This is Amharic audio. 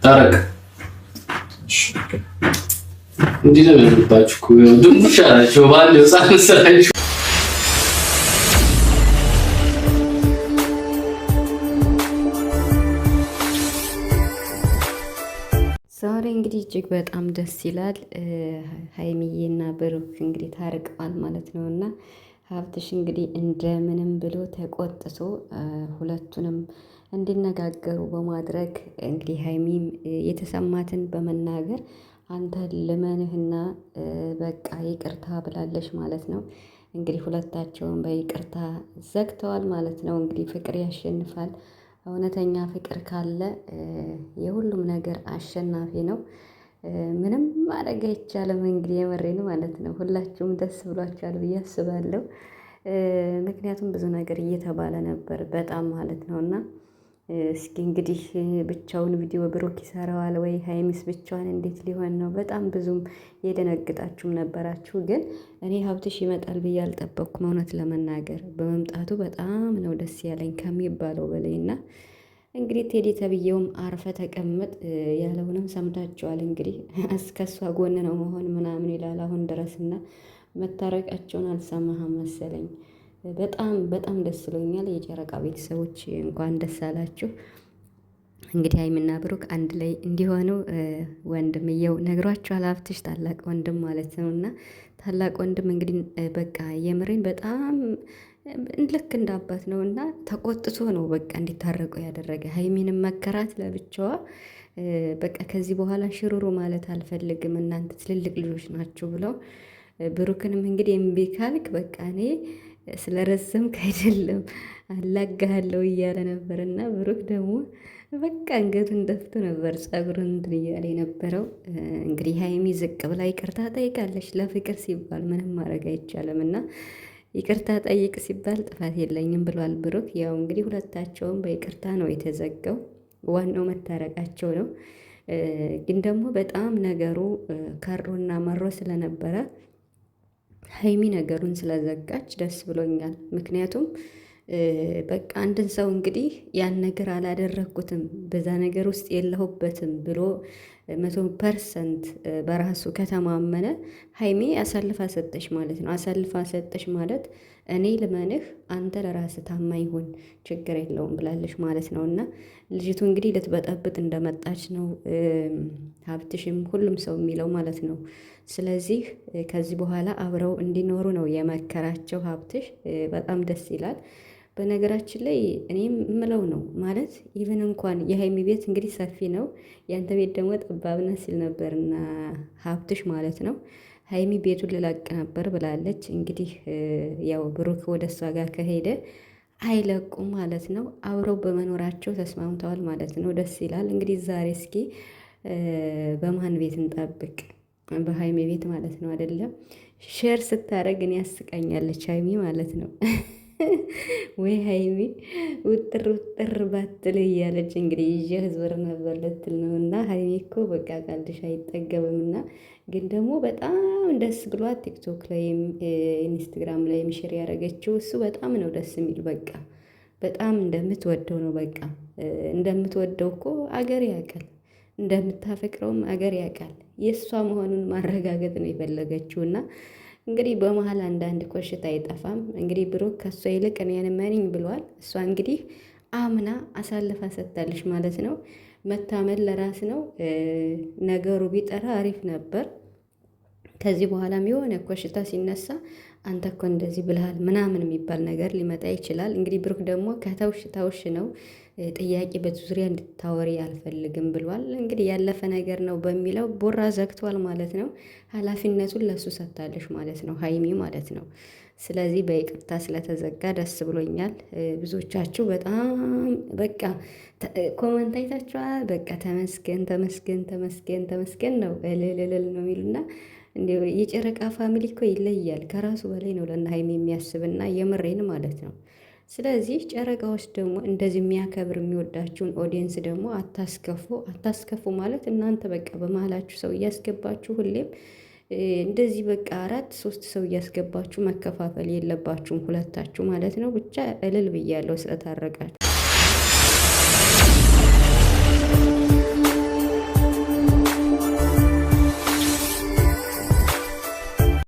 ታረቅ እንዲህ ነው ያለባችሁ እኮ ድምፅ አላቸው ባል ህፃን መሰላችሁ። ዛሬ እንግዲህ እጅግ በጣም ደስ ይላል። ሀይሚዬና ብሩክ እንግዲህ ታርቀዋል ማለት ነው እና ሀብትሽ እንግዲህ እንደምንም ብሎ ተቆጥቶ ሁለቱንም እንዲነጋገሩ በማድረግ እንግዲህ ሀይሚም የተሰማትን በመናገር አንተ ልመንህና በቃ ይቅርታ ብላለች ማለት ነው። እንግዲህ ሁለታቸውን በይቅርታ ዘግተዋል ማለት ነው። እንግዲህ ፍቅር ያሸንፋል። እውነተኛ ፍቅር ካለ የሁሉም ነገር አሸናፊ ነው። ምንም ማድረግ አይቻልም። እንግዲህ የመሬን ማለት ነው። ሁላችሁም ደስ ብሏችኋል ብዬ አስባለሁ። ምክንያቱም ብዙ ነገር እየተባለ ነበር በጣም ማለት ነው እና እስኪ እንግዲህ ብቻውን ቪዲዮ ብሩክ ይሰራዋል ወይ ሀይሚስ ብቻዋን እንዴት ሊሆን ነው? በጣም ብዙም የደነግጣችሁም ነበራችሁ። ግን እኔ ሀብትሽ ይመጣል ብዬ አልጠበቅኩም። እውነት ለመናገር በመምጣቱ በጣም ነው ደስ ያለኝ ከሚባለው በላይ እና እንግዲህ ቴዲ ተብዬውም አርፈ ተቀመጥ ያለውንም ሰምታችኋል። እንግዲህ እስከሷ ጎን ነው መሆን ምናምን ይላል አሁን ድረስና መታረቃቸውን አልሰማህም መሰለኝ። በጣም ደስ ብሎኛል። የጨረቃ ቤተሰቦች እንኳን ደስ አላችሁ። እንግዲህ ሀይሚና ብሩክ አንድ ላይ እንዲሆኑ ወንድምየው ነግሯቸዋል። ሀብትሽ ታላቅ ወንድም ማለት ነው እና ታላቅ ወንድም እንግዲህ በቃ የምሬን በጣም ልክ እንደ አባት ነው እና ተቆጥቶ ነው በቃ እንዲታረቁ ያደረገ። ሀይሚንም መከራት ለብቻዋ በቃ ከዚህ በኋላ ሽሩሩ ማለት አልፈልግም እናንተ ትልልቅ ልጆች ናችሁ ብለው ብሩክንም እንግዲህ እምቢ ካልክ በቃ እኔ ስለረዘምክ አይደለም አላጋሃለሁ እያለ ነበር እና ብሩክ ደግሞ በቃ አንገቱን ደፍቶ ነበር ፀጉሩን እንትን እያለ የነበረው። እንግዲህ ሀይሚ ዝቅ ብላ ይቅርታ ጠይቃለች። ለፍቅር ሲባል ምንም ማድረግ አይቻልም እና ይቅርታ ጠይቅ ሲባል ጥፋት የለኝም ብሏል ብሩክ። ያው እንግዲህ ሁለታቸውም በይቅርታ ነው የተዘጋው። ዋናው መታረቃቸው ነው። ግን ደግሞ በጣም ነገሩ ከሮና መሮ ስለነበረ ሀይሚ ነገሩን ስለዘጋች ደስ ብሎኛል። ምክንያቱም በቃ አንድን ሰው እንግዲህ ያን ነገር አላደረግኩትም በዛ ነገር ውስጥ የለሁበትም ብሎ 100% በራሱ ከተማመነ ሀይሚ አሳልፋ ሰጠሽ ማለት ነው። አሳልፋ ሰጠሽ ማለት እኔ ልመንህ አንተ ለራስህ ታማኝ ሁን ችግር የለውም ብላለሽ ማለት ነው። እና ልጅቱ እንግዲህ ልትበጠብጥ እንደመጣች ነው ሀብትሽም ሁሉም ሰው የሚለው ማለት ነው። ስለዚህ ከዚህ በኋላ አብረው እንዲኖሩ ነው የመከራቸው ሀብትሽ። በጣም ደስ ይላል። በነገራችን ላይ እኔም እምለው ነው ማለት ኢቨን እንኳን የሀይሚ ቤት እንግዲህ ሰፊ ነው፣ ያንተ ቤት ደግሞ ጠባብነት ሲል ነበርና ሀብትሽ ማለት ነው። ሀይሚ ቤቱን ልለቅ ነበር ብላለች። እንግዲህ ያው ብሩክ ወደ እሷ ጋር ከሄደ አይለቁም ማለት ነው። አብረው በመኖራቸው ተስማምተዋል ማለት ነው። ደስ ይላል። እንግዲህ ዛሬ እስኪ በማን ቤት እንጠብቅ? በሀይሚ ቤት ማለት ነው። አይደለም ሼር ስታደርግ እኔ ያስቀኛለች ሀይሚ ማለት ነው። ወይ ሀይሚ ውጥር ባትል እያለች እንግዲህ ይዤ ህዝብር ነበር ልትል ነው። እና ሀይሚ እኮ በቃ ቃልሽ አይጠገብም። እና ግን ደግሞ በጣም ደስ ብሏት ቲክቶክ ላይም ኢንስታግራም ላይም ሼር ያደረገችው እሱ በጣም ነው ደስ የሚል። በቃ በጣም እንደምትወደው ነው። በቃ እንደምትወደው እኮ አገር ያውቃል፣ እንደምታፈቅረውም አገር ያውቃል። የእሷ መሆኑን ማረጋገጥ ነው የፈለገችው እና እንግዲህ በመሀል አንዳንድ ኮሽታ አይጠፋም። እንግዲህ ብሩክ ከእሷ ይልቅ እኔን እመኒኝ ብሏል። እሷ እንግዲህ አምና አሳልፋ ሰጥታለች ማለት ነው። መታመን ለራስ ነው። ነገሩ ቢጠራ አሪፍ ነበር። ከዚህ በኋላም የሆነ ኮሽታ ሲነሳ አንተ እኮ እንደዚህ ብልሃል ምናምን የሚባል ነገር ሊመጣ ይችላል። እንግዲህ ብሩክ ደግሞ ከተውሽ ታውሽ ነው፣ ጥያቄ በዙሪያ እንድታወሪ አልፈልግም ብሏል። እንግዲህ ያለፈ ነገር ነው በሚለው ቦራ ዘግቷል ማለት ነው። ኃላፊነቱን ለሱ ሰጥታለች ማለት ነው ሀይሚ ማለት ነው። ስለዚህ በይቅርታ ስለተዘጋ ደስ ብሎኛል። ብዙዎቻችሁ በጣም በቃ ኮመንት አይታችኋል። በቃ ተመስገን ተመስገን ተመስገን ተመስገን ነው እልል ነው የሚሉና እንዲሁ የጨረቃ ፋሚሊ እኮ ይለያል። ከራሱ በላይ ነው ለእነ ሀይሚ የሚያስብና የምሬን ማለት ነው። ስለዚህ ጨረቃዎች ደግሞ እንደዚህ የሚያከብር የሚወዳችሁን ኦዲየንስ ደግሞ አታስከፉ ማለት እናንተ በቃ በመሀላችሁ ሰው እያስገባችሁ ሁሌም እንደዚህ በቃ 4-3 ሰው እያስገባችሁ መከፋፈል የለባችሁም ሁለታችሁ ማለት ነው። ብቻ እልል ብያለሁ ስለታረቃችሁ።